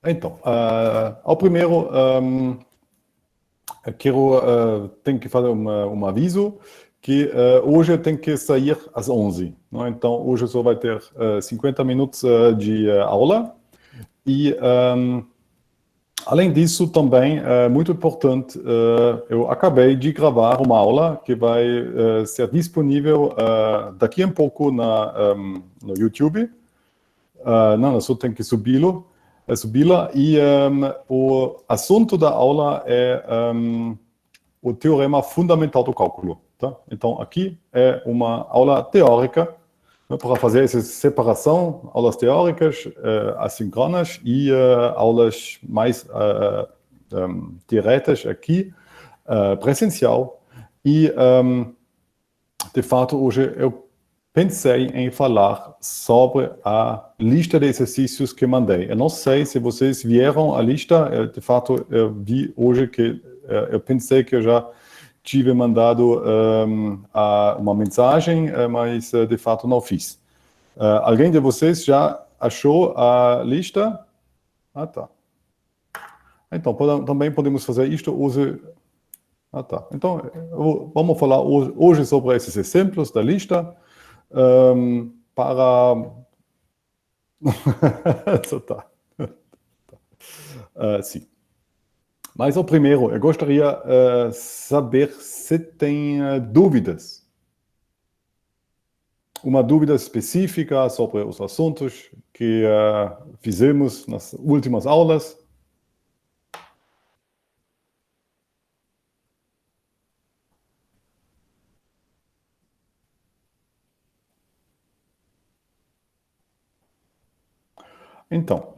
Então, ao primeiro, tenho que fazer um aviso que hoje eu tenho que sair às 11. Não é? Então, hoje só vai ter 50 minutos de aula. E, além disso, também, muito importante, eu acabei de gravar uma aula que vai ser disponível daqui a um pouco no YouTube. Não, eu só tenho que subi-la. E o assunto da aula é o teorema fundamental do cálculo. Tá? Então, aqui é uma aula teórica, né, para fazer essa separação, aulas teóricas, assíncronas e aulas mais diretas aqui, presencial. E, de fato, hoje eu pensei em falar sobre a lista de exercícios que mandei. Eu não sei se vocês viram a lista, de fato, eu vi hoje que eu pensei que eu já tive mandado uma mensagem, mas de fato não fiz. Alguém de vocês já achou a lista? Ah, tá. Então, também podemos fazer isto hoje. Ah, tá. Então, vamos falar hoje sobre esses exemplos da lista. Para. Tá. Sim. Mas o primeiro, eu gostaria de saber se tem dúvidas. Uma dúvida específica sobre os assuntos que fizemos nas últimas aulas. Então,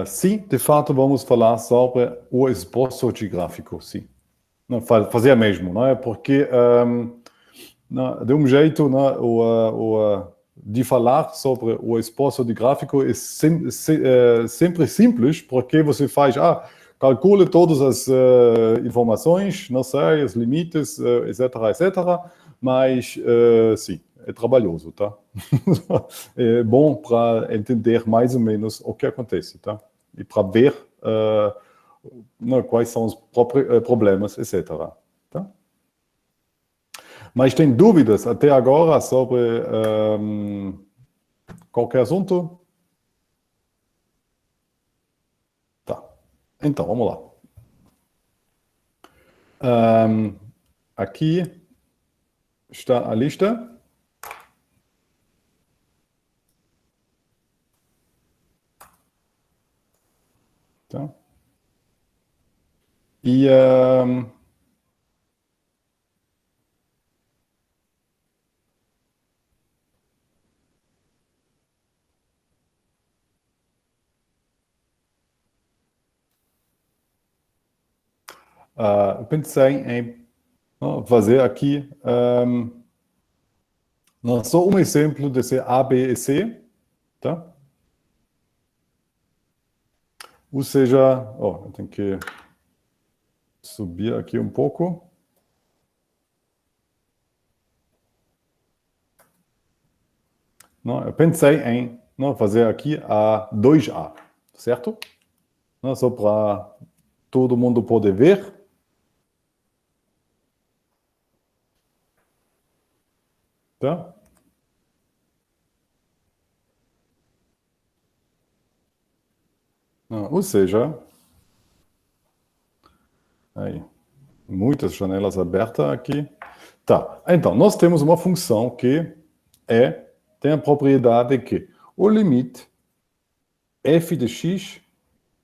sim, de fato, vamos falar sobre o esboço de gráfico, sim. Não, fazer mesmo, não é? Porque, de um jeito, de falar sobre o esboço de gráfico é sempre simples, porque você faz, calcule todas as informações, não sei, os limites, etc., etc., mas, sim, é trabalhoso, tá? É bom para entender mais ou menos o que acontece, tá? E para ver quais são os problemas, etc. Tá? Mas tem dúvidas até agora sobre qualquer assunto? Tá. Então, vamos lá. Aqui está a lista. Tá? E eu pensei em fazer aqui só um exemplo desse A, B e C, tá? Ou seja, eu tenho que subir aqui um pouco. Não, eu pensei em fazer aqui a 2A, certo? Não, só para todo mundo poder ver. Tá? Ou seja, aí, muitas janelas abertas aqui. Tá, então, nós temos uma função que tem a propriedade que o limite f de x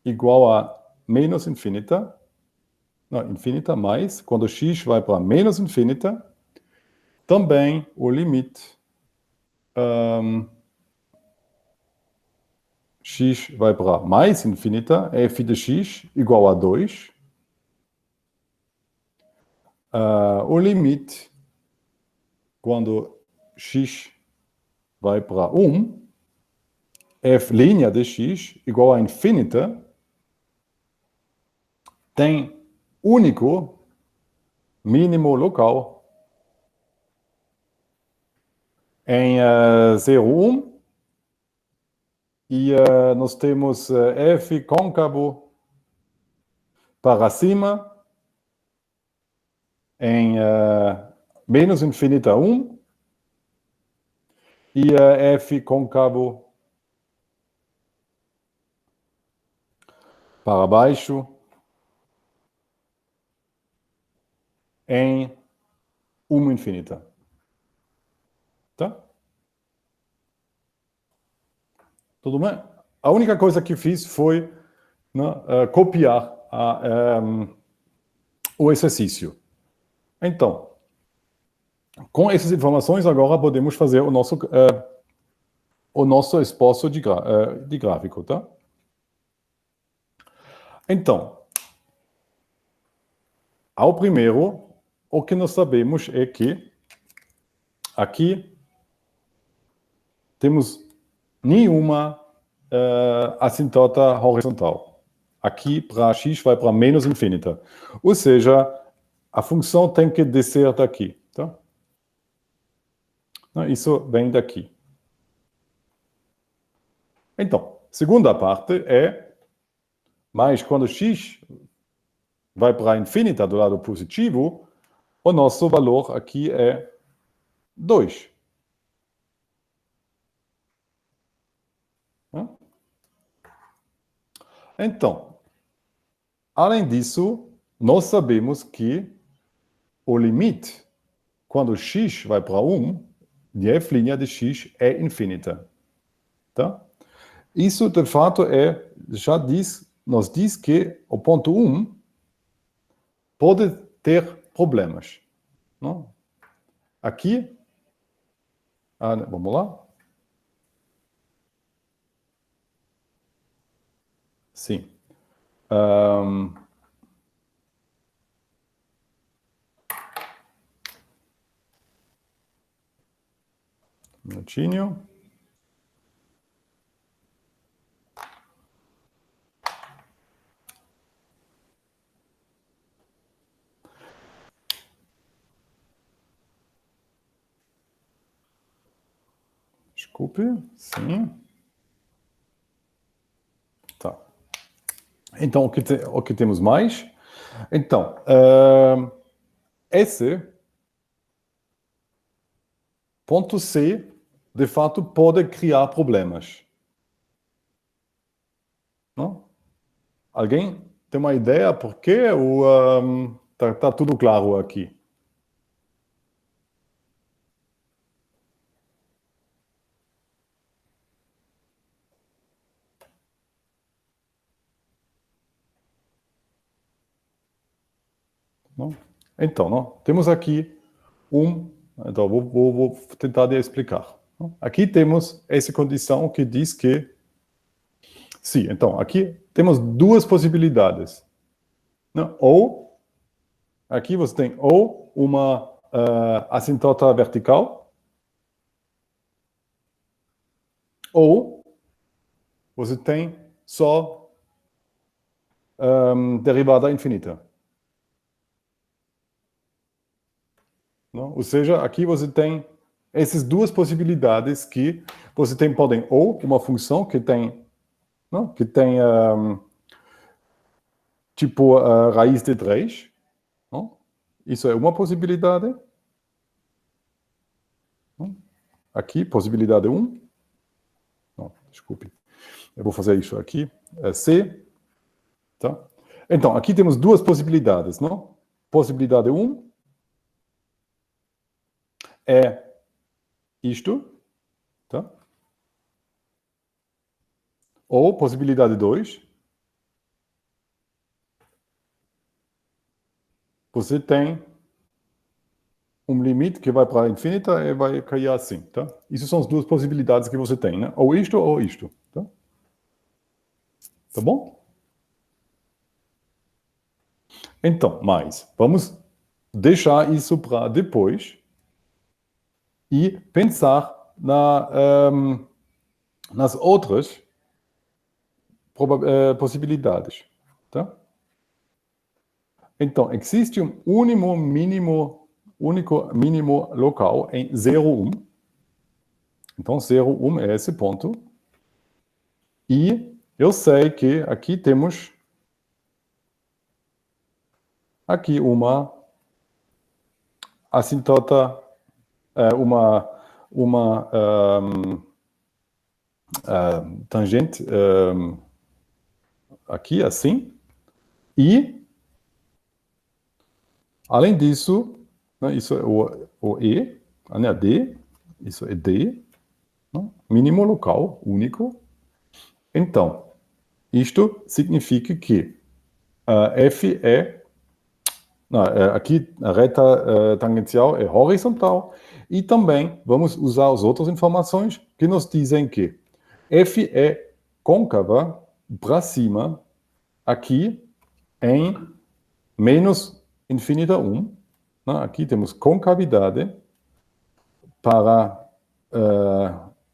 igual a menos infinita, não, infinita mais, quando x vai para menos infinita, também o limite x vai para mais infinita, f de x igual a 2. O limite, quando x vai para 1, f' de x igual a infinita, tem único mínimo local em 0, 1, e nós temos f côncavo para cima em menos infinita 1 e f côncavo para baixo em 1 infinita. Tá? Tudo bem? A única coisa que fiz foi, né, copiar o exercício. Então, com essas informações, agora podemos fazer o nosso esboço de gráfico, tá? Então, ao primeiro, o que nós sabemos é que aqui temos nenhuma assintota horizontal. Aqui, para x, vai para menos infinita. Ou seja, a função tem que descer daqui, tá? Isso vem daqui. Então, segunda parte é, mas quando x vai para infinita do lado positivo, o nosso valor aqui é 2. Então, além disso, nós sabemos que o limite, quando x vai para 1, de f' de x é infinita. Tá? Isso, de fato, nos diz que o ponto 1 pode ter problemas. Não? Aqui, vamos lá? Sim. Um minutinho. Desculpe, sim. Tá. Então, o que temos mais? Então, esse ponto C, de fato, pode criar problemas. Não? Alguém tem uma ideia por quê? Ou tá tudo claro aqui? Não? Então, não? Temos aqui então vou tentar explicar. Não? Aqui temos essa condição que diz que, sim, então, aqui temos duas possibilidades. Não? Ou, aqui você tem ou uma assintota vertical, ou você tem só derivada infinita. Não? Ou seja, aqui você tem essas duas possibilidades que você tem, podem, ou uma função que tem, não? Que tem tipo raiz de 3. Não? Isso é uma possibilidade. Não? Aqui, possibilidade 1. Não, desculpe. Eu vou fazer isso aqui. C. Tá? Então, aqui temos duas possibilidades. Não? Possibilidade 1 é isto. Tá? Ou possibilidade 2, você tem um limite que vai para a infinita e vai cair assim, tá? Isso são as duas possibilidades que você tem, né? Ou isto, tá? Tá bom? Então, mas vamos deixar isso para depois e pensar nas outras possibilidades, tá? Então, existe um único mínimo local em 0, 1. Então, 0, 1 é esse ponto. E eu sei que aqui temos aqui uma assintota, uma tangente aqui, assim. E, além disso, né, isso é o E, né, D, isso é D, né, mínimo local, único. Então, isto significa que F é, aqui a reta tangencial é horizontal, e também vamos usar as outras informações que nos dizem que F é côncava para cima, aqui em menos infinita 1. Né? Aqui temos concavidade para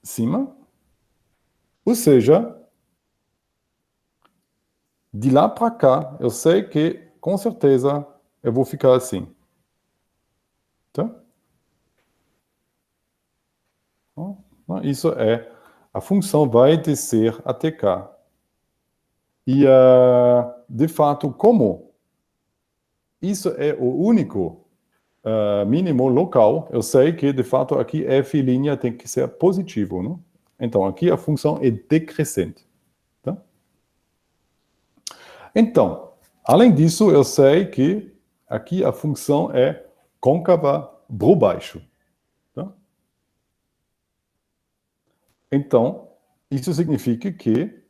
cima, ou seja, de lá para cá, eu sei que, com certeza, eu vou ficar assim. Tá? Isso é, a função vai descer até cá. E, de fato, como isso é o único mínimo local, eu sei que, de fato, aqui f' tem que ser positivo. Não? Então, aqui a função é decrescente. Tá? Então, além disso, eu sei que aqui a função é côncava para baixo. Tá? Então, isso significa que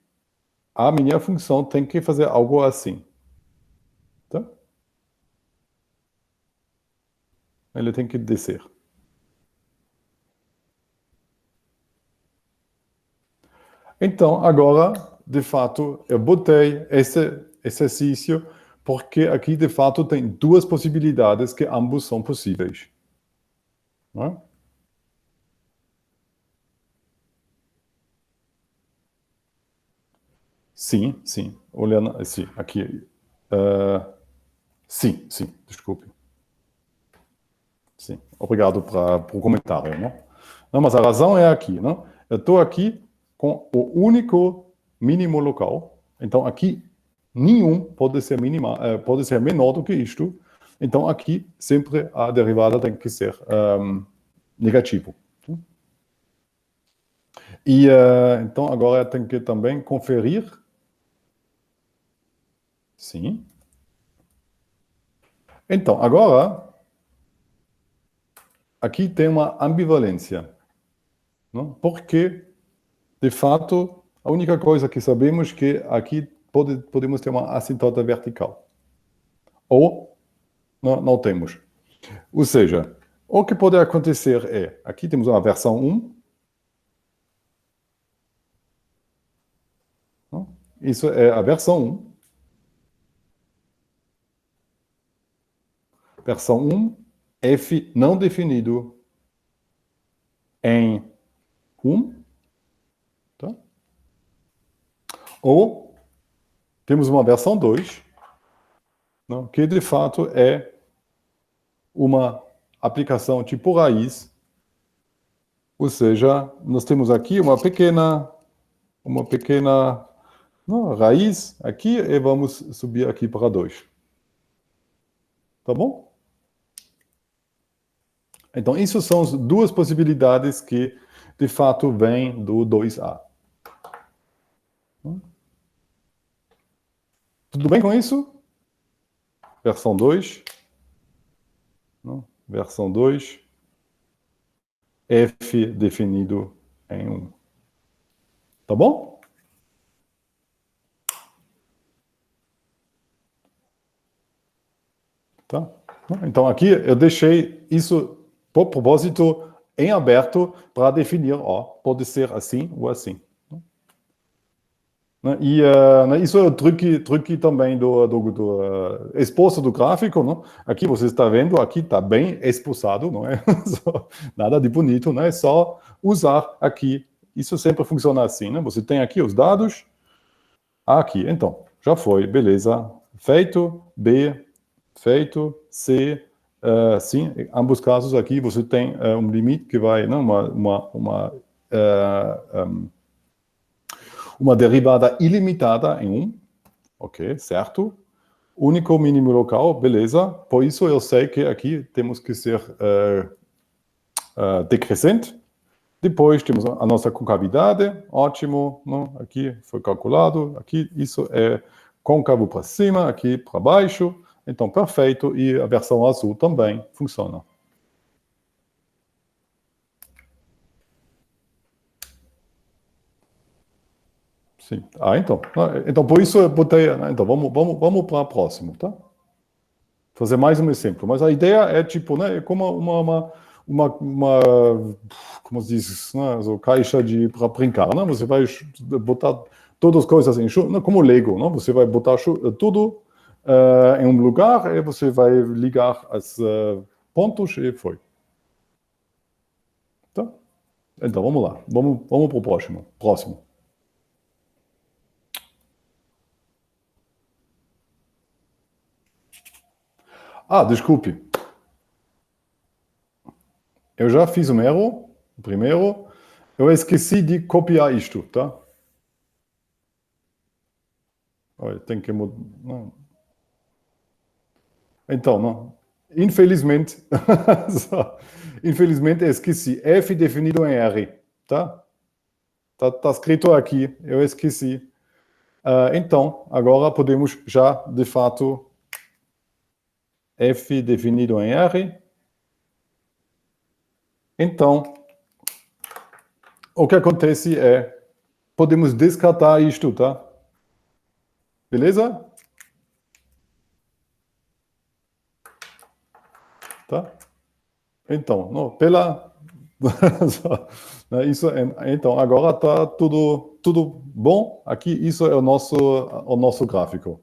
a minha função tem que fazer algo assim. Tá? Ele tem que descer. Então, agora, de fato, eu botei esse exercício porque aqui, de fato, tem duas possibilidades que ambos são possíveis. Não é? Sim, sim. Olhando, sim, aqui. Sim, sim, desculpe. Sim, obrigado por comentário. Não? Não, mas a razão é aqui. Não? Eu estou aqui com o único mínimo local. Então, aqui, nenhum pode ser menor do que isto. Então, aqui, sempre a derivada tem que ser negativo. E, então, agora eu tenho que também conferir. Sim. Então, agora, aqui tem uma ambivalência. Não? Porque, de fato, a única coisa que sabemos é que aqui podemos ter uma assintota vertical. Ou não temos. Ou seja, o que pode acontecer é, aqui temos uma versão 1. Não? Isso é a versão 1. Versão 1, f não definido em 1. Tá? Ou temos uma versão 2, não? Que de fato é uma aplicação tipo raiz. Ou seja, nós temos aqui uma pequena não, raiz aqui e vamos subir aqui para 2. Tá bom? Então, isso são as duas possibilidades que, de fato, vêm do 2A. Tudo bem com isso? Versão 2. Não? Versão 2. F definido em 1. Tá bom? Tá? Então, aqui eu deixei isso, por propósito, em aberto para definir, ó, pode ser assim ou assim. E isso é o truque também do esboço do gráfico. Não? Aqui você está vendo, aqui está bem esboçado, não é? Nada de bonito, não é só usar aqui. Isso sempre funciona assim, né? Você tem aqui os dados, aqui, então, já foi, beleza, feito, B, Feito. C, sim, em ambos casos aqui você tem um limite que vai, não, uma derivada ilimitada em 1. Ok, certo. Único mínimo local, beleza. Por isso eu sei que aqui temos que ser decrescente. Depois temos a nossa concavidade, ótimo, não? Aqui foi calculado, aqui isso é côncavo para cima, aqui para baixo, então perfeito, e a versão azul também funciona. Sim. Então por isso eu botei, então vamos para o próximo, tá? Fazer mais um exemplo, mas a ideia é tipo, né, é como uma como se diz, né, so caixa de para brincar, né? Você vai botar todas as coisas em não, como Lego, não? Você vai botar tudo em um lugar e você vai ligar os pontos e foi. Tá? Então vamos lá, vamos para o próximo. Ah, desculpe. Eu já fiz um erro, o primeiro. Eu esqueci de copiar isto, tá? Olha, tem que mudar. Então, não. Infelizmente, infelizmente esqueci. F definido em R, tá? Tá escrito aqui, eu esqueci. Então, agora podemos já, de fato, F definido em R. Então, o que acontece é, podemos descartar isto, tá? Beleza? Tá? Então, não, isso então agora está tudo bom. Aqui isso é o nosso gráfico.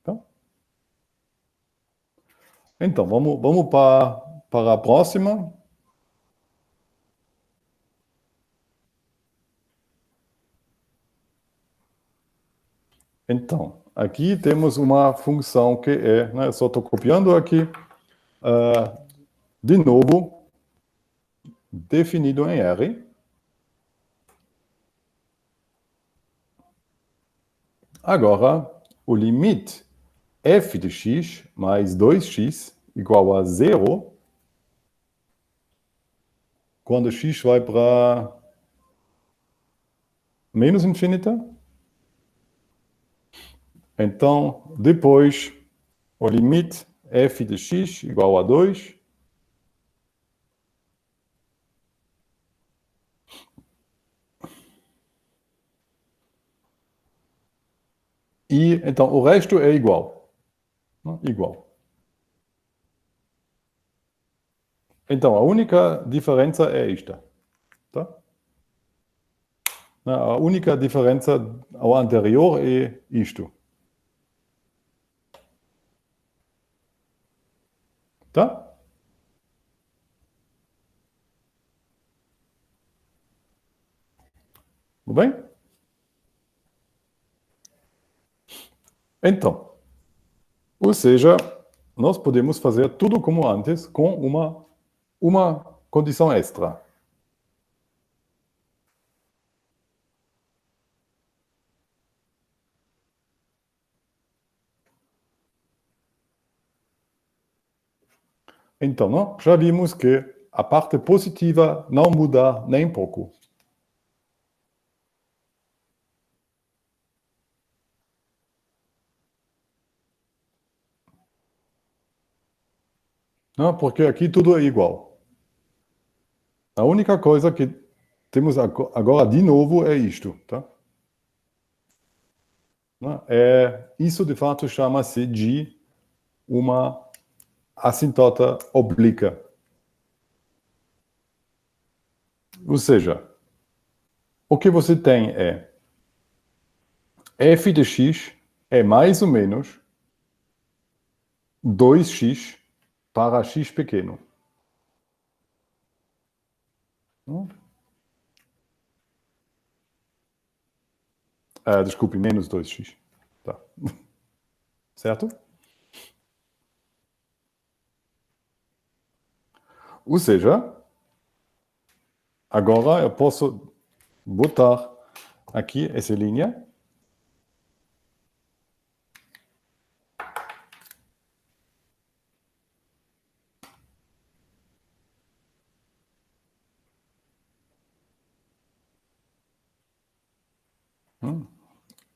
Tá? Então vamos para a próxima. Então aqui temos uma função que é, né, só estou copiando aqui, de novo definido em R. Agora, o limite f de x mais 2x igual a zero, quando x vai para menos infinita. Então, depois, o limite f de x igual a 2. E, então, o resto é igual. Igual. Então, a única diferença é esta. Tá? A única diferença ao anterior é isto. Tá? Tudo bem? Então, ou seja, nós podemos fazer tudo como antes com uma condição extra. Então, não? Já vimos que a parte positiva não muda nem pouco. Não? Porque aqui tudo é igual. A única coisa que temos agora de novo é isto. Tá? Não? Isso, de fato, chama-se de uma assintota oblíqua. Ou seja, o que você tem é f de x é mais ou menos 2x para x pequeno. Desculpe, menos 2x. Tá. Certo? Ou seja, agora eu posso botar aqui essa linha.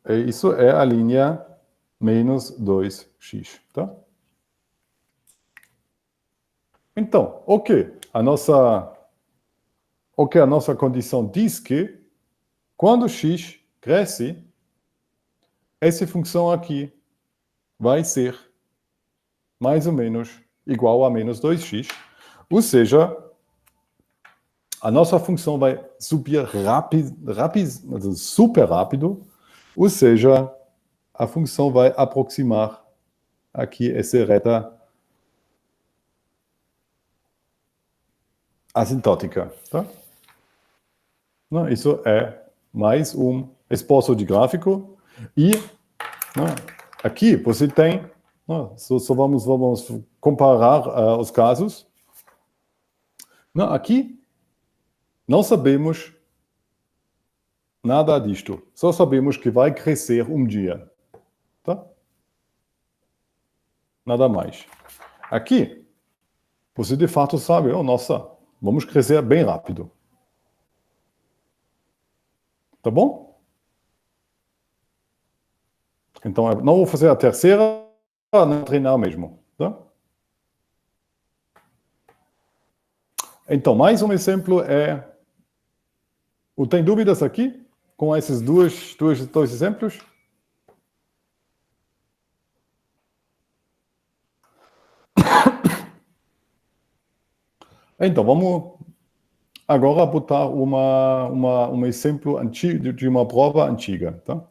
E isso é a linha menos 2x, tá? Então, a nossa condição diz que quando x cresce, essa função aqui vai ser mais ou menos igual a menos 2x. Ou seja, a nossa função vai subir rápido, super rápido. Ou seja, a função vai aproximar aqui essa reta assintótica. Tá? Isso é mais um esboço de gráfico. E aqui você tem, só vamos comparar os casos. Aqui não sabemos nada disto. Só sabemos que vai crescer um dia. Tá? Nada mais. Aqui, você de fato sabe, nossa, vamos crescer bem rápido. Tá bom? Então, eu não vou fazer a terceira, não treinar mesmo. Tá? Então, mais um exemplo é... Tem dúvidas aqui com esses dois exemplos? Então, vamos agora botar um exemplo antigo, de uma prova antiga. Tá?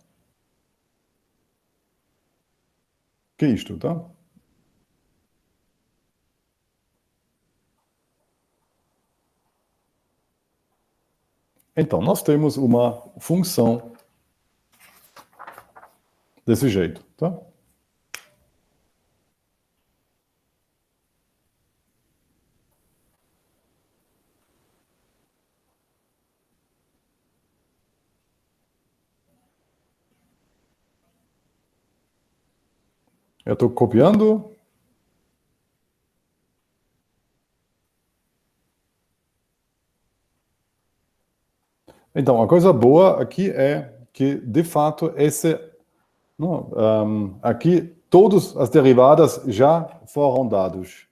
Que é isto, tá? Então, nós temos uma função desse jeito, tá? Eu estou copiando. Então, a coisa boa aqui é que, de fato, aqui todas as derivadas já foram dados.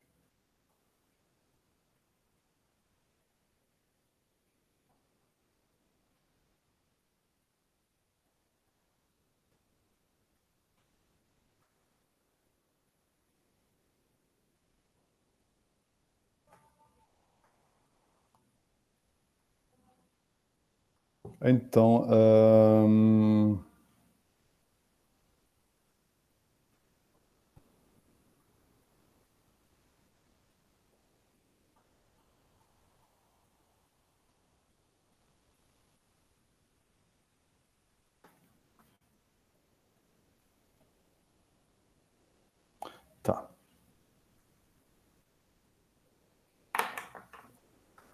Então, tá.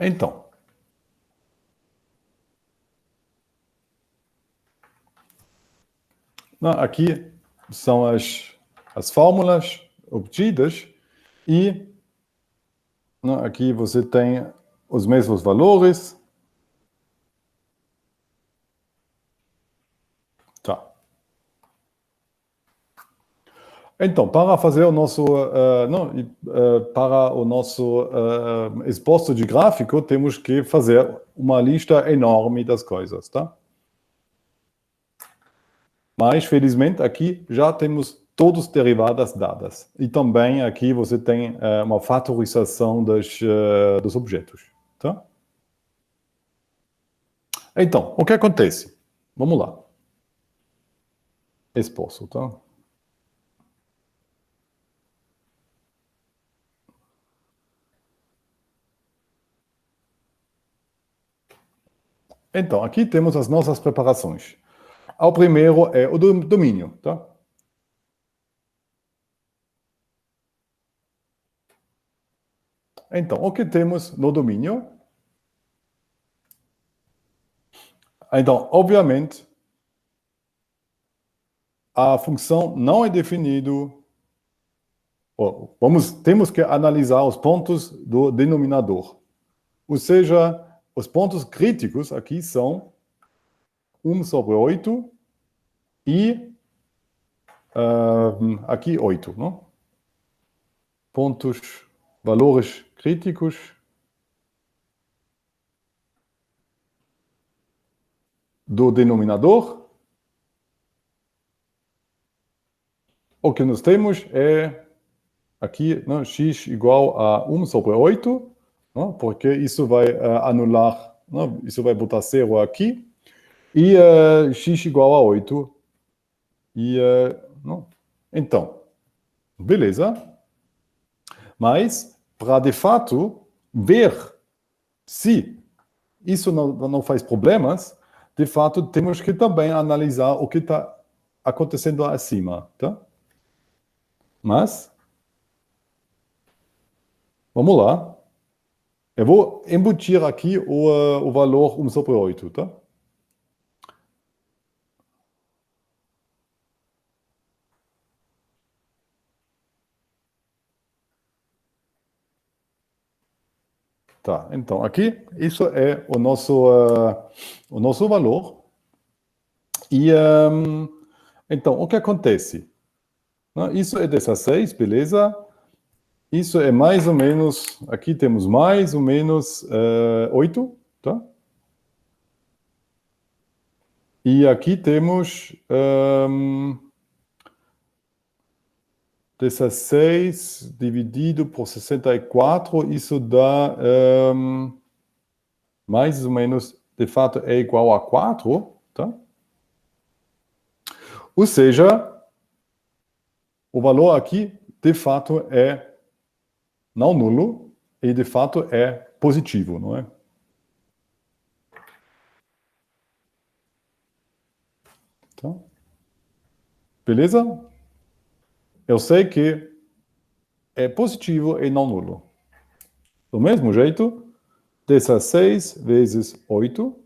Então, aqui são as fórmulas obtidas e aqui você tem os mesmos valores. Tá. Então, para fazer o nosso, para o nosso esboço de gráfico, temos que fazer uma lista enorme das coisas, tá? Mas, felizmente, aqui já temos todas as derivadas dadas. E também aqui você tem uma fatorização dos objetos, tá? Então, o que acontece? Vamos lá. Esboço, tá? Então, aqui temos as nossas preparações. O primeiro é o domínio, tá? Então, o que temos no domínio? Então, obviamente, a função não é definida. Temos que analisar os pontos do denominador. Ou seja, os pontos críticos aqui são 1 sobre 8 e aqui 8, não? Pontos, valores críticos do denominador. O que nós temos é aqui, não, x igual a 1 sobre 8, não? Porque isso vai anular, não? Isso vai botar 0 aqui, e x igual a 8. E, não? Então, beleza. Mas, para de fato ver se isso não faz problemas, de fato temos que também analisar o que está acontecendo acima, tá? Mas, vamos lá. Eu vou embutir aqui o valor 1 sobre 8, tá? Tá, então aqui, isso é o nosso valor. E, então, o que acontece? Isso é 16, beleza? Isso é mais ou menos, aqui temos mais ou menos 8, tá? E aqui temos 16 dividido por 64, isso dá mais ou menos, de fato, é igual a 4, tá? Ou seja, o valor aqui, de fato, é não nulo e, de fato, é positivo, não é? Tá? Beleza? Eu sei que é positivo e não nulo. Do mesmo jeito, 16 vezes 8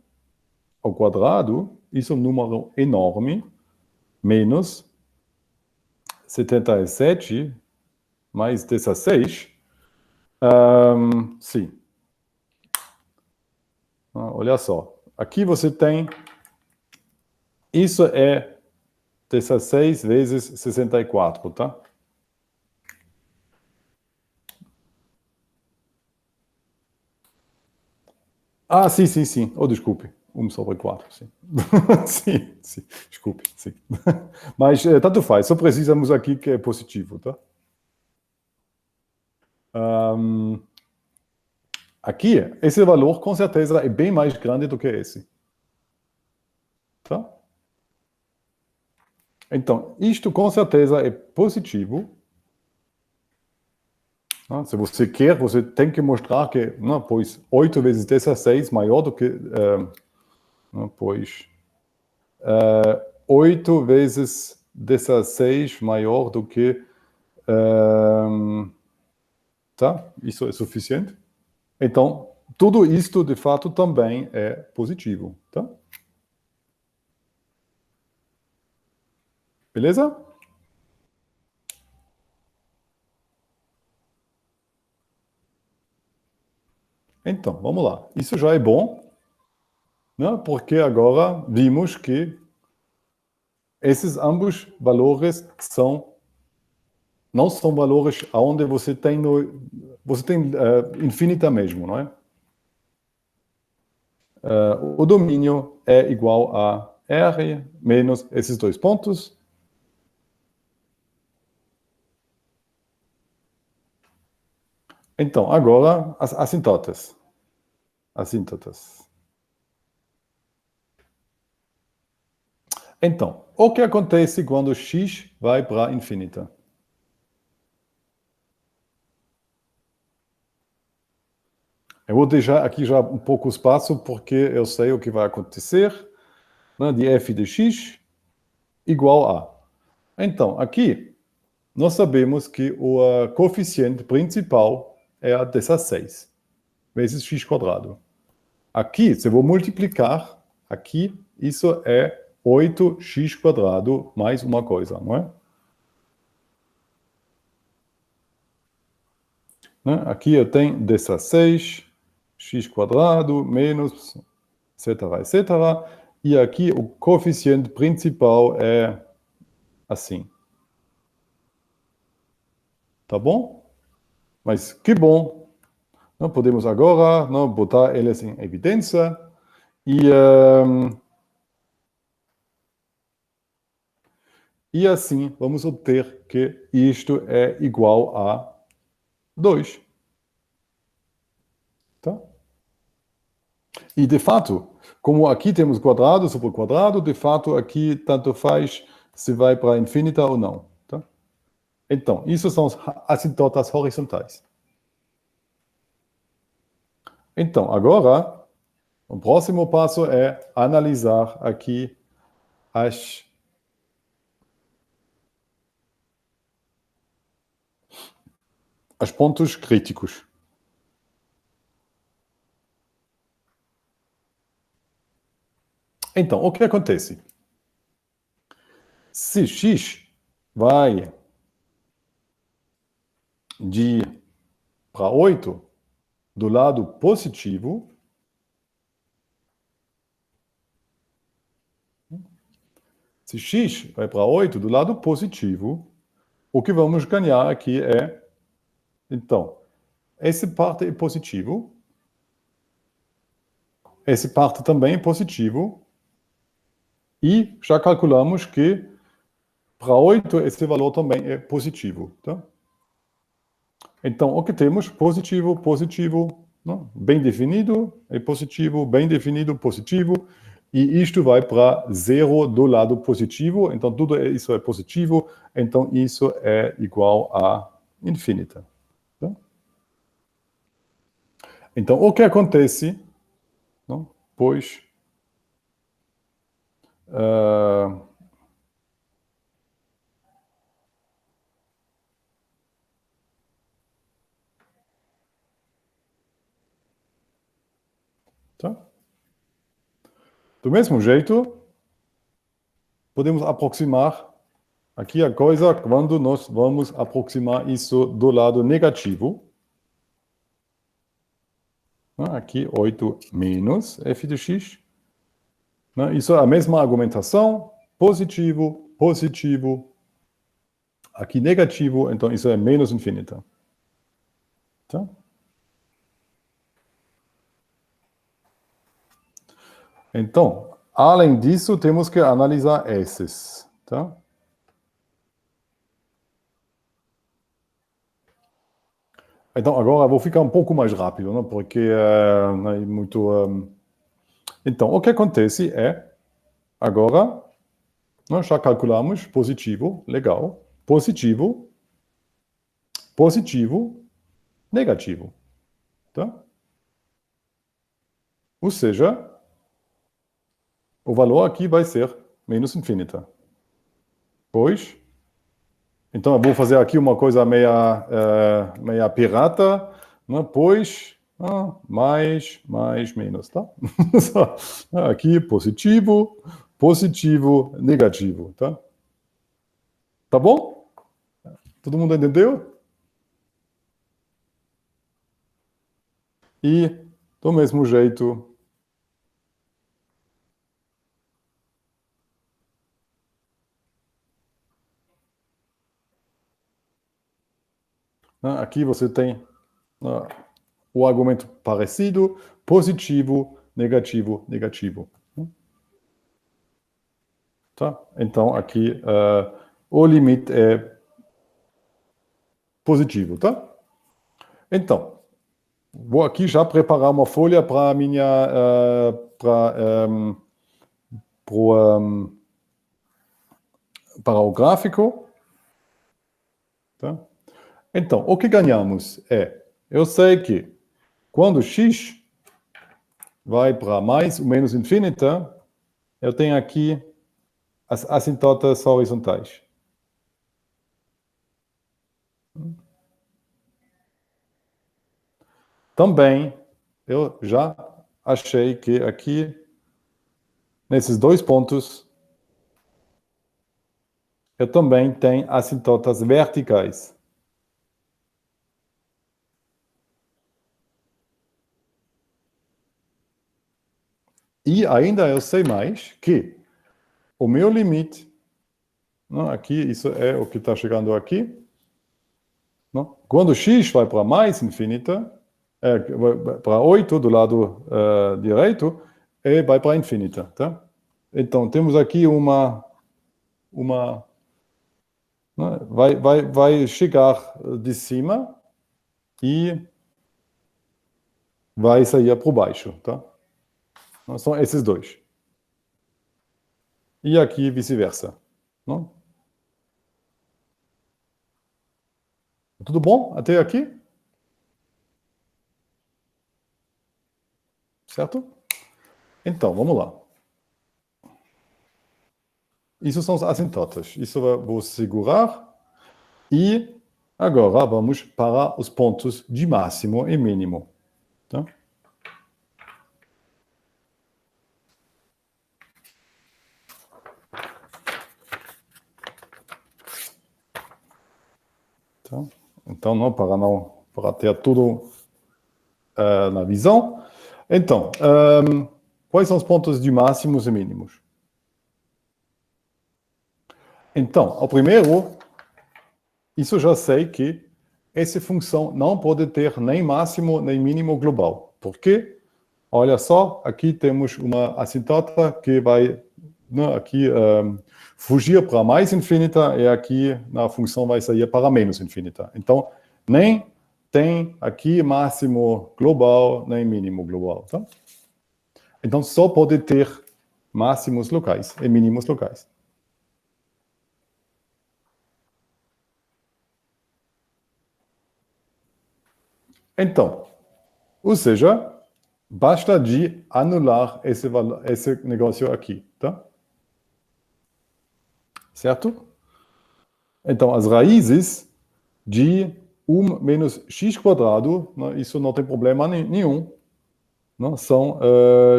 ao quadrado, isso é um número enorme, menos 77 mais 16. Sim. Olha só. Aqui você tem. Isso é 16 vezes 64, tá? Ah, sim, sim, sim. Oh, desculpe. 1 sobre 4, sim. Sim, sim. Desculpe, sim. Mas tanto faz. Só precisamos aqui que é positivo, tá? Aqui, esse valor com certeza é bem mais grande do que esse. Tá? Então, isto com certeza é positivo. Se você quer, você tem que mostrar que, pois 8 vezes 16 maior do que, pois 8 vezes 16 maior do que, tá? Isso é suficiente? Então, tudo isto, de fato, também é positivo, tá? Beleza? Então, vamos lá. Isso já é bom, né? Porque agora vimos que esses ambos valores não são valores onde você tem infinita mesmo, não é? O domínio é igual a R menos esses dois pontos. Então, agora as assíntotas. Assíntotas. Então, o que acontece quando x vai para infinita? Eu vou deixar aqui já um pouco espaço, porque eu sei o que vai acontecer, né, de f de x igual a. Então, aqui, nós sabemos que o coeficiente principal é a 16 vezes x quadrado. Aqui, se eu vou multiplicar, aqui, isso é 8x quadrado mais uma coisa, não é? Né? Aqui eu tenho 16 x quadrado menos etc, etc. E aqui o coeficiente principal é assim. Tá bom? Mas que bom. Não podemos agora não, botar eles em evidência. E assim vamos obter que isto é igual a 2. Tá? E, de fato, como aqui temos quadrado sobre quadrado, de fato, aqui tanto faz se vai para infinita ou não. Tá? Então, isso são as assintotas horizontais. Então, agora, o próximo passo é analisar aqui os pontos críticos. Então, o que acontece? Se x vai de para 8 do lado positivo, se x vai para 8 do lado positivo, o que vamos ganhar aqui é, então, essa parte é positivo, essa parte também é positivo, e já calculamos que para 8 esse valor também é positivo. Tá? Então, o que temos? Positivo, positivo, não? Bem definido, é positivo, bem definido, positivo, e isto vai para zero do lado positivo, então tudo isso é positivo, então isso é igual a infinita. Tá? Então, o que acontece, não? Pois, tá? Do mesmo jeito, podemos aproximar aqui a coisa quando nós vamos aproximar isso do lado negativo. Aqui 8 menos f de x. Isso é a mesma argumentação. Positivo, positivo. Aqui negativo, então isso é menos infinita. Tá? Então, além disso, temos que analisar esses. Tá? Então, agora vou ficar um pouco mais rápido, né? Porque é muito... Então, o que acontece é, agora, nós já calculamos positivo, legal, positivo, positivo, negativo. Tá? Ou seja, o valor aqui vai ser menos infinita. Pois, então eu vou fazer aqui uma coisa meia pirata, né? Pois, mais, menos, tá? Aqui, positivo, positivo, negativo, tá? Tá bom? Todo mundo entendeu? E, do mesmo jeito, né? Aqui você tem o argumento parecido, positivo, negativo, negativo. Tá? Então, aqui, o limite é positivo, tá? Então, vou aqui já preparar uma folha para minha, para o gráfico. Tá? Então, o que ganhamos é, eu sei que quando x vai para mais ou menos infinita, eu tenho aqui as assintotas horizontais. Também, eu já achei que aqui, nesses dois pontos, eu também tenho assintotas verticais. E ainda eu sei mais que o meu limite, não, aqui, isso é o que está chegando aqui, não? Quando x vai para mais infinita, para 8 do lado direito, e vai para infinita. Tá? Então, temos aqui né, vai chegar de cima e vai sair para baixo. Tá? Então, são esses dois. E aqui vice-versa. Não? Tudo bom até aqui? Certo? Então, vamos lá. Isso são as assintotas. Isso eu vou segurar. E agora vamos para os pontos de máximo e mínimo. Tá? Tá? Então, para ter tudo na visão. Então, quais são os pontos de máximos e mínimos? Então, o primeiro, isso eu já sei que essa função não pode ter nem máximo nem mínimo global. Por quê? Olha só, aqui temos uma assintota que vai aqui fugir para mais infinita e aqui na função vai sair para menos infinita. Então, nem tem aqui máximo global, nem mínimo global. Tá? Então, só pode ter máximos locais e mínimos locais. Então, ou seja, basta de anular esse negócio aqui, tá? Certo? Então, as raízes de 1 menos x quadrado, né, isso não tem problema nenhum, né, são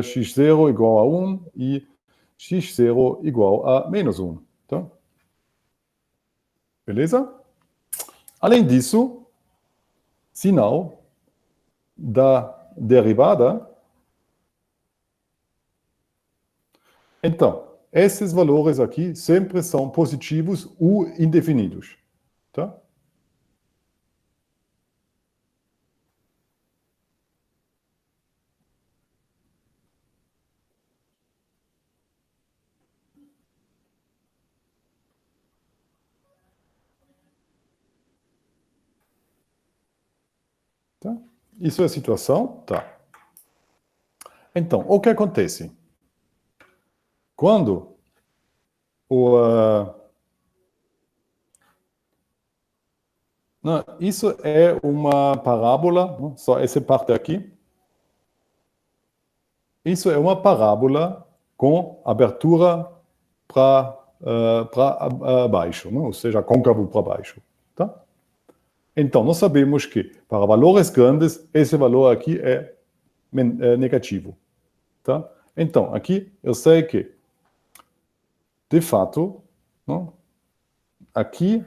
x0 igual a 1 e x0 igual a menos 1. Tá? Beleza? Além disso, sinal da derivada. Então, esses valores aqui sempre são positivos ou indefinidos. Tá? Tá? Isso é a situação? Tá. Então, o que acontece? Quando não, isso é uma parábola, não? Só essa parte aqui. Isso é uma parábola com abertura para baixo, não? Ou seja, côncavo para baixo. Tá? Então, nós sabemos que para valores grandes, esse valor aqui é negativo. Tá? Então, aqui eu sei que, de fato, não? Aqui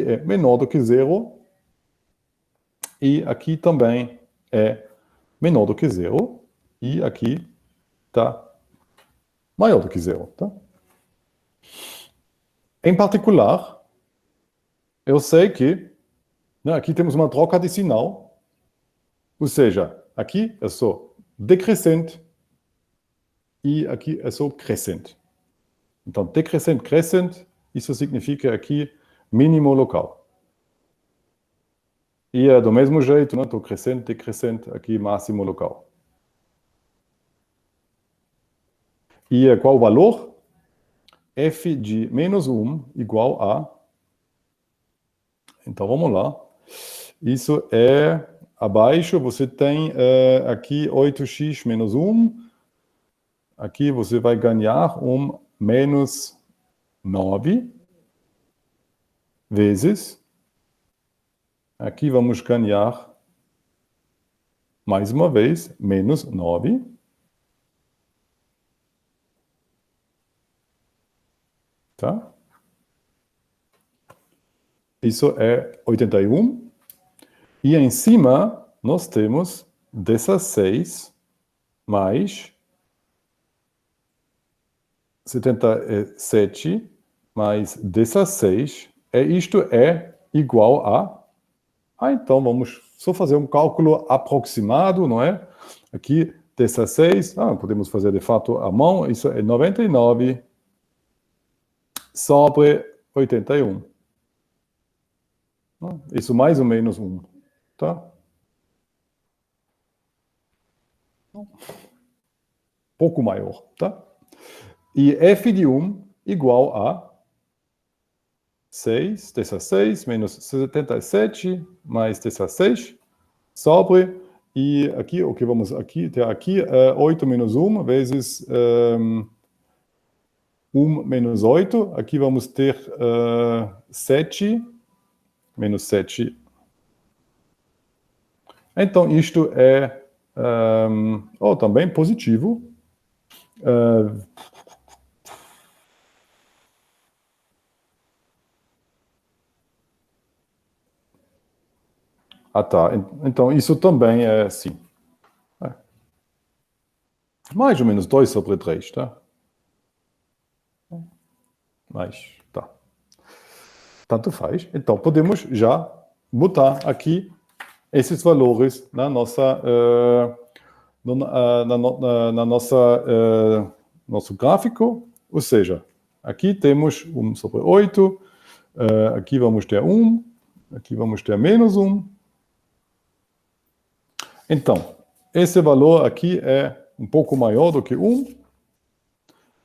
é menor do que zero e aqui também é menor do que zero e aqui está maior do que zero. Tá? Em particular, eu sei que aqui temos uma troca de sinal, ou seja, aqui é só decrescente e aqui é só crescente. Então, decrescente, crescente, isso significa aqui mínimo local. E é do mesmo jeito, estou crescente, decrescente, aqui máximo local. E qual o valor? F de menos 1 igual a... Então, vamos lá. Isso é abaixo, você tem aqui 8x menos 1. Aqui você vai ganhar menos 9 vezes. Aqui vamos ganhar mais uma vez, menos 9. Tá? Isso é 81. E em cima, nós temos 16 mais 77 mais 16. Isto é igual a... então vamos só fazer um cálculo aproximado, não é? Aqui, 16, podemos fazer de fato à mão, isso é 99 sobre 81. Isso mais ou menos 1, tá? Pouco maior, tá? E f de 1 igual a 6, 16 menos 77 mais 16 sobre, e aqui, o que vamos aqui ter aqui, 8 menos 1 vezes 1 menos 8, aqui vamos ter 7 menos 7. Então, isto é também positivo. Tá. Então, isso também é sim. Mais ou menos 2 sobre 3, tá? Mas, tá. Tanto faz. Então, podemos já botar aqui esses valores na nossa, nosso gráfico. Ou seja, aqui temos 1 sobre 8, aqui vamos ter 1, aqui vamos ter menos 1. Então, esse valor aqui é um pouco maior do que 1.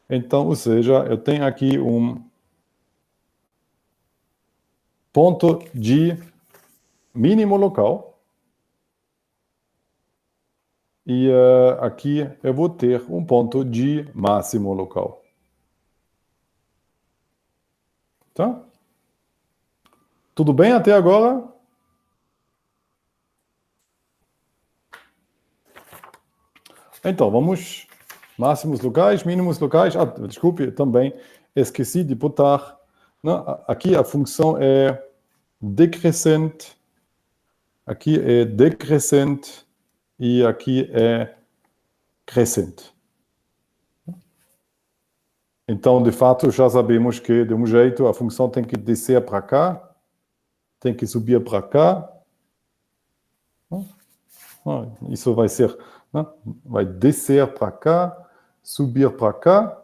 Então, ou seja, eu tenho aqui um ponto de mínimo local. E aqui eu vou ter um ponto de máximo local. Tá? Tudo bem até agora? Então, vamos. Máximos locais, mínimos locais. Desculpe, também esqueci de botar. Aqui a função é decrescente. Aqui é decrescente. E aqui é crescente. Então, de fato, já sabemos que, de um jeito, a função tem que descer para cá, tem que subir para cá. Isso vai ser, vai descer para cá, subir para cá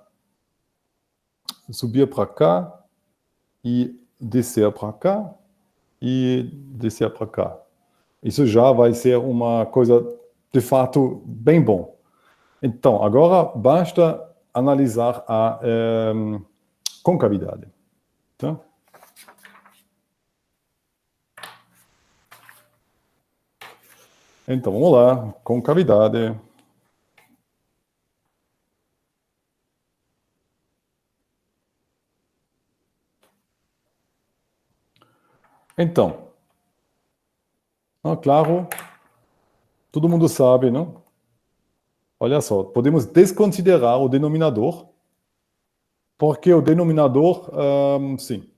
e descer para cá e descer para cá. Isso já vai ser uma coisa, de fato, bem bom. Então, agora basta analisar a concavidade. Tá? Então, vamos lá, concavidade. Então, claro, todo mundo sabe, não? Olha só, podemos desconsiderar o denominador, porque o denominador, sim,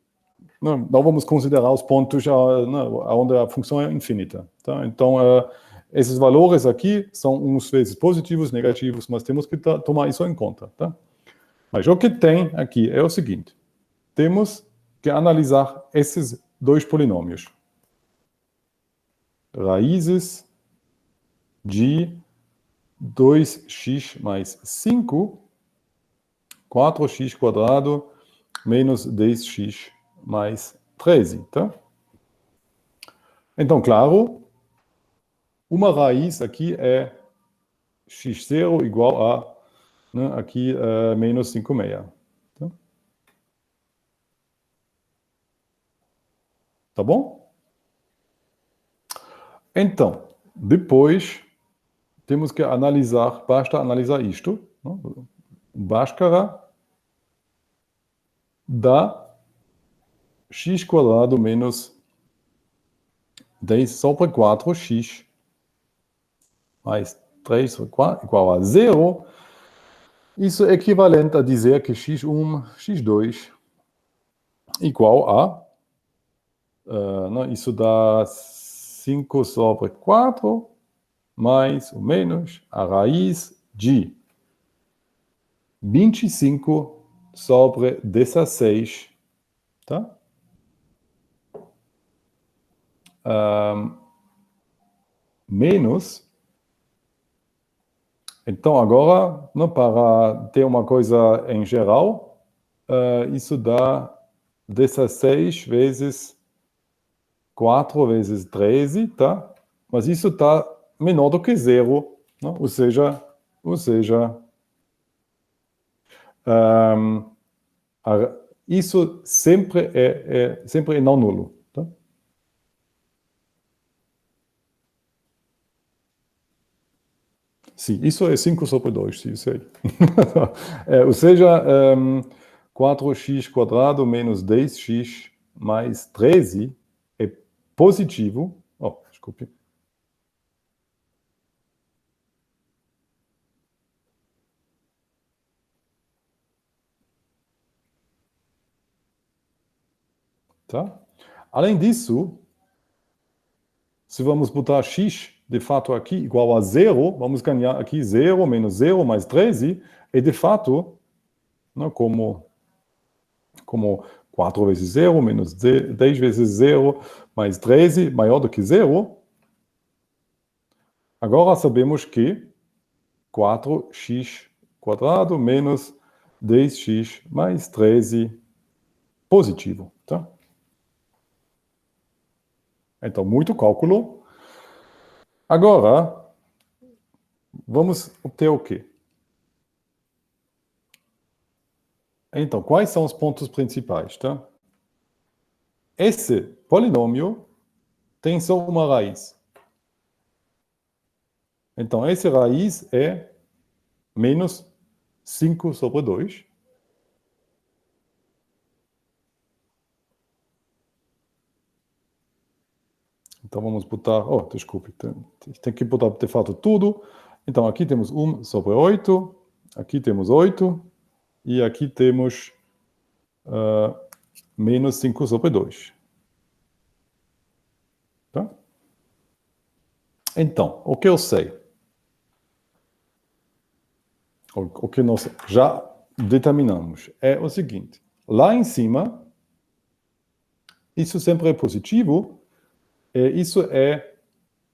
não vamos considerar os pontos onde a função é infinita. Tá? Então, esses valores aqui são uns vezes positivos, negativos, mas temos que tomar isso em conta. Tá? Mas o que tem aqui é o seguinte, temos que analisar esses dois polinômios. Raízes de 2x mais 5, 4x quadrado, menos 10x mais 13, tá? Então, claro, uma raiz aqui é x0 igual a, aqui, menos 5,6. Tá? Tá bom? Então, depois temos que analisar, basta analisar isto. Bhaskara dá x quadrado menos 10 sobre 4x mais 3 sobre 4 igual a 0. Isso é equivalente a dizer que x1, x2 igual a, não, isso dá 5 sobre 4 mais ou menos a raiz de 25 sobre 16, tá? Menos. Então, agora, não, para ter uma coisa em geral, isso dá 16 vezes 4 vezes 13, tá? Mas isso está menor do que zero, não? Ou seja, isso sempre é não nulo, tá? Sim, isso é 5 sobre 2, sim, sei. Ou seja, 4x quadrado menos 10x mais 13 é positivo. Oh, desculpe. Tá? Além disso, se vamos botar x, de fato, aqui igual a zero, vamos ganhar aqui 0 menos 0 mais 13, e de fato, não, como 4 vezes 0 menos 10 vezes 0 mais 13 maior do que 0, agora sabemos que 4x quadrado menos 10x mais 13 positivo, tá? Então, muito cálculo. Agora, vamos obter o quê? Então, quais são os pontos principais, tá? Esse polinômio tem só uma raiz. Então, essa raiz é menos 5 sobre 2. Então, vamos botar... Oh, desculpe, tem que botar, de fato, tudo. Então, aqui temos 1 sobre 8. Aqui temos 8. E aqui temos menos 5 sobre 2. Tá? Então, o que eu sei? O que nós já determinamos é o seguinte. Lá em cima, isso sempre é positivo. Isso é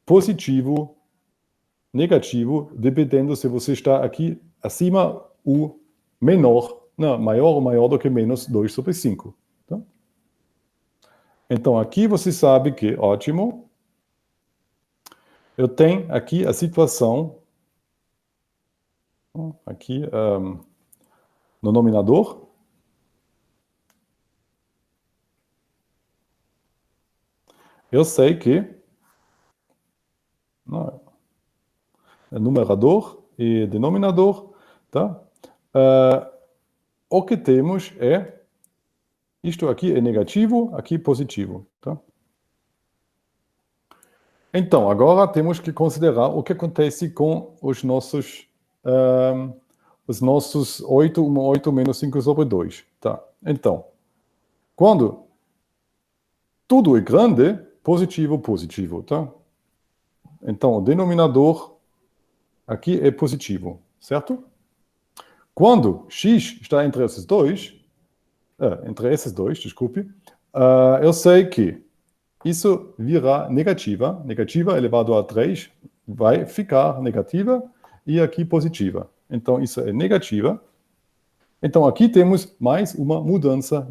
positivo, negativo, dependendo se você está aqui acima ou menor, não, maior ou maior do que menos 2 sobre 5. Tá? Então, aqui você sabe que, ótimo, eu tenho aqui a situação, aqui no nominador, eu sei que não, é numerador e denominador, tá? O que temos é, isto aqui é negativo, aqui positivo, tá? Então, agora temos que considerar o que acontece com os nossos 8, 1, 8 menos 5 sobre 2, tá? Então, quando tudo é grande, positivo, positivo, tá? Então, o denominador aqui é positivo, certo? Quando x está entre esses dois, desculpe, eu sei que isso virá negativa. Negativa elevado a 3 vai ficar negativa e aqui positiva. Então, isso é negativa. Então, aqui temos mais uma mudança,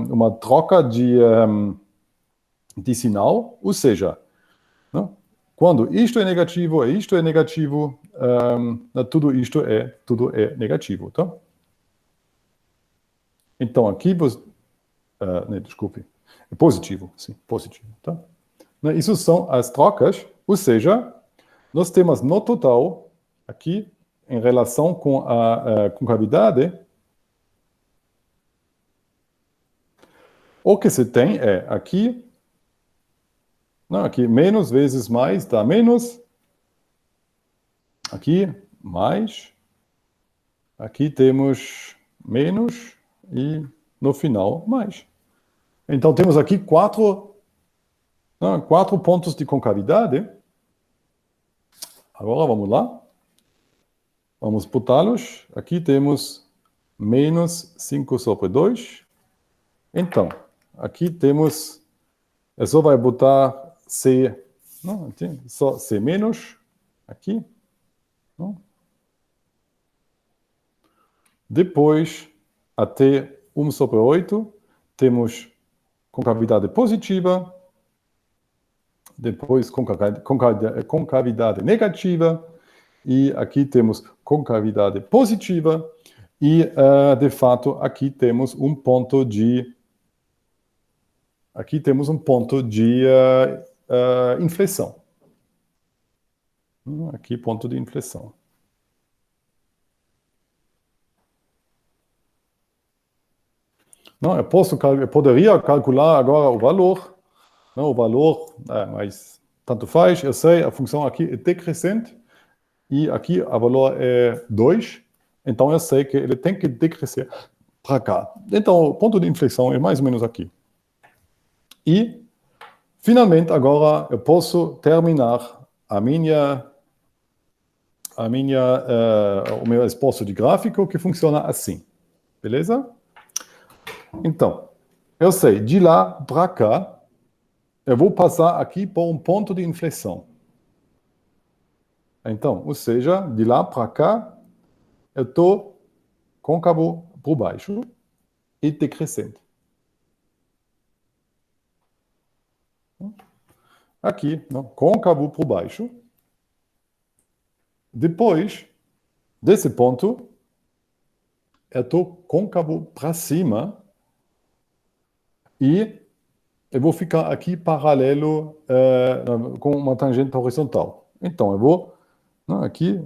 uma troca de sinal, ou seja, não? Quando isto é negativo e isto é negativo, tudo é negativo, tá? Então, aqui, desculpe, é positivo, sim, positivo, tá? Isso são as trocas, ou seja, nós temos no total, aqui, em relação com a concavidade, o que se tem é aqui, não, aqui menos vezes mais dá menos, Aqui, mais. Aqui temos menos e no final, mais. Então, temos aqui quatro pontos de concavidade. Agora, vamos lá. Vamos botá-los. Aqui temos menos 5 sobre 2. Então, aqui temos... Eu só vai botar C... Não, só C menos. Aqui. Não? Depois, até 1 sobre 8, temos concavidade positiva, depois concavidade negativa, e aqui temos concavidade positiva, e, de fato, aqui temos um ponto de inflexão. Aqui, ponto de inflexão. Não, eu poderia calcular agora o valor. Não, o valor, mas tanto faz, eu sei, a função aqui é decrescente, e aqui o valor é 2, então eu sei que ele tem que decrescer para cá. Então, o ponto de inflexão é mais ou menos aqui. E, finalmente, agora eu posso terminar o meu esboço de gráfico, que funciona assim. Beleza? Então, eu sei, de lá para cá, eu vou passar aqui por um ponto de inflexão. Então, ou seja, de lá para cá, eu estou côncavo por baixo e decrescente. Aqui, não, côncavo por baixo. Depois desse ponto, eu estou côncavo para cima e eu vou ficar aqui paralelo com uma tangente horizontal. Então, eu vou aqui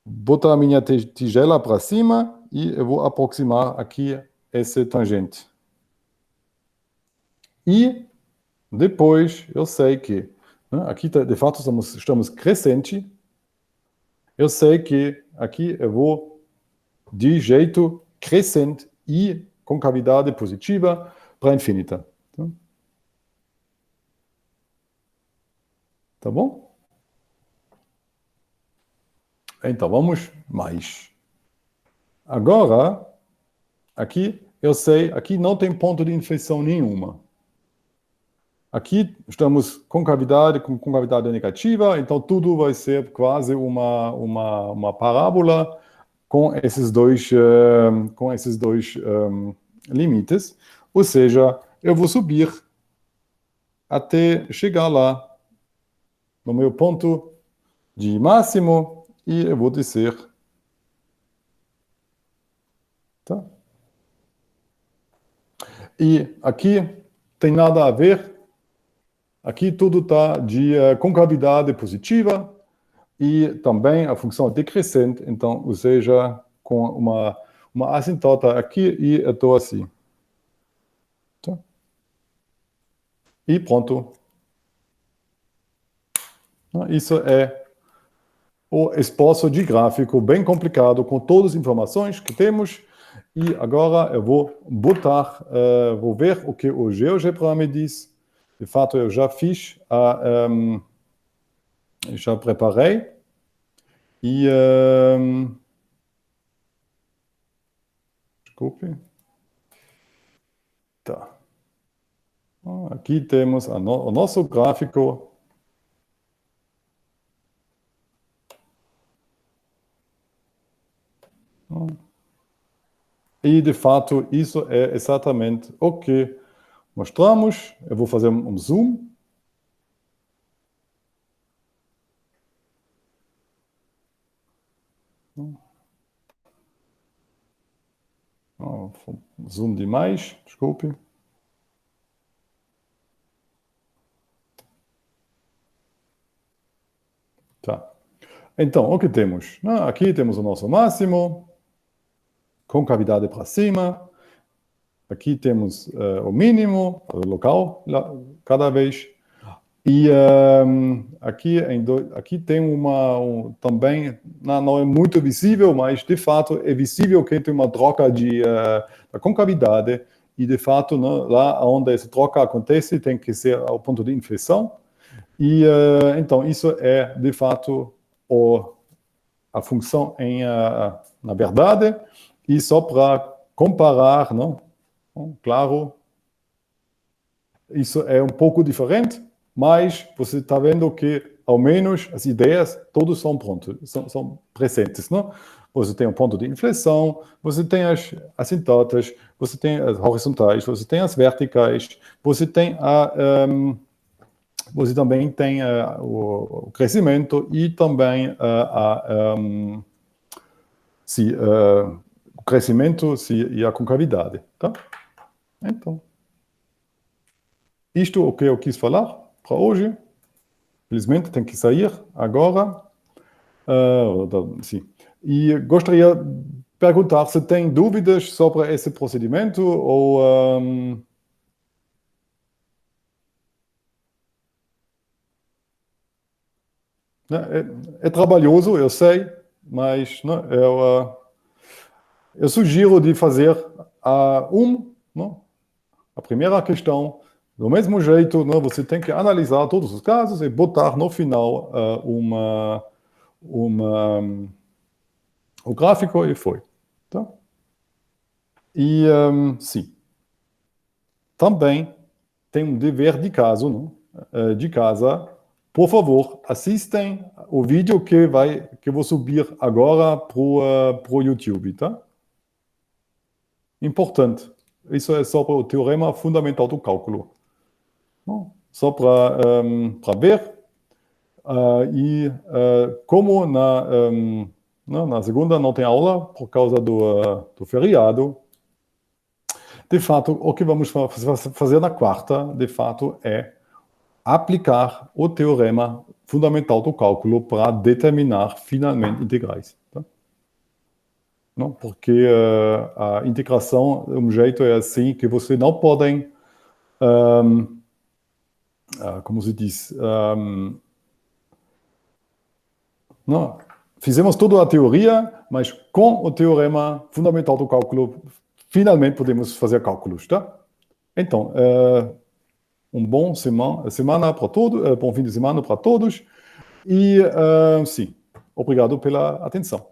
botar a minha tigela para cima e eu vou aproximar aqui essa tangente. E depois eu sei que aqui, de fato, estamos crescente. Eu sei que aqui eu vou de jeito crescente e concavidade positiva para infinita. Tá bom? Então, vamos mais. Agora, aqui, eu sei, aqui não tem ponto de inflexão nenhuma. Aqui estamos com concavidade negativa, então tudo vai ser quase uma parábola com esses dois limites. Ou seja, eu vou subir até chegar lá no meu ponto de máximo e eu vou descer. Tá? E aqui tem nada a ver. Aqui tudo está de concavidade positiva e também a função decrescente, então, ou seja, com uma assintota aqui e eu estou assim. Tá? E pronto. Isso é o esboço de gráfico bem complicado, com todas as informações que temos. E agora eu vou vou ver o que o GeoGebra me diz. De fato, eu já fiz, já preparei. E, desculpe. Tá. Aqui temos o nosso gráfico. E, de fato, isso é exatamente o que mostramos. Eu vou fazer um zoom. Zoom demais, desculpe. Tá. Então, o que temos? Aqui temos o nosso máximo, concavidade para cima. Aqui temos o mínimo, o local, cada vez. E aqui tem também, não é muito visível, mas de fato é visível que tem uma troca da concavidade e de fato, né, lá onde essa troca acontece tem que ser ao ponto de inflexão. E então isso é de fato a função na verdade. E só para comparar, não? Claro, isso é um pouco diferente, mas você está vendo que, ao menos, as ideias todas são prontas, são presentes, não? Você tem um ponto de inflexão, você tem as assintotas, você tem as horizontais, você tem as verticais, você tem você também tem o crescimento e também sim, o crescimento sim, e a concavidade, tá? Então, isto é o que eu quis falar para hoje. Felizmente tem que sair agora. Sim. E gostaria de perguntar se tem dúvidas sobre esse procedimento ou né, é trabalhoso, eu sei, mas né, eu sugiro de fazer né, a primeira questão do mesmo jeito. Né, você tem que analisar todos os casos e botar no final uma, o gráfico e foi. Tá? E sim, também tem um dever de casa, não? De casa. Por favor, assistem o vídeo que eu vou subir agora para o YouTube, tá? Importante. Isso é sobre o teorema fundamental do cálculo. Não? Só para ver. Como na segunda não tem aula por causa do feriado, de fato, o que vamos fazer na quarta, de fato, é aplicar o teorema fundamental do cálculo para determinar finalmente integrais. Tá? Não? Porque a integração, um jeito é assim que você não podem, como se diz, não, fizemos toda a teoria, mas com o teorema fundamental do cálculo, finalmente podemos fazer cálculos, tá? Então, um bom semana para todos, bom fim de semana para todos e sim, obrigado pela atenção.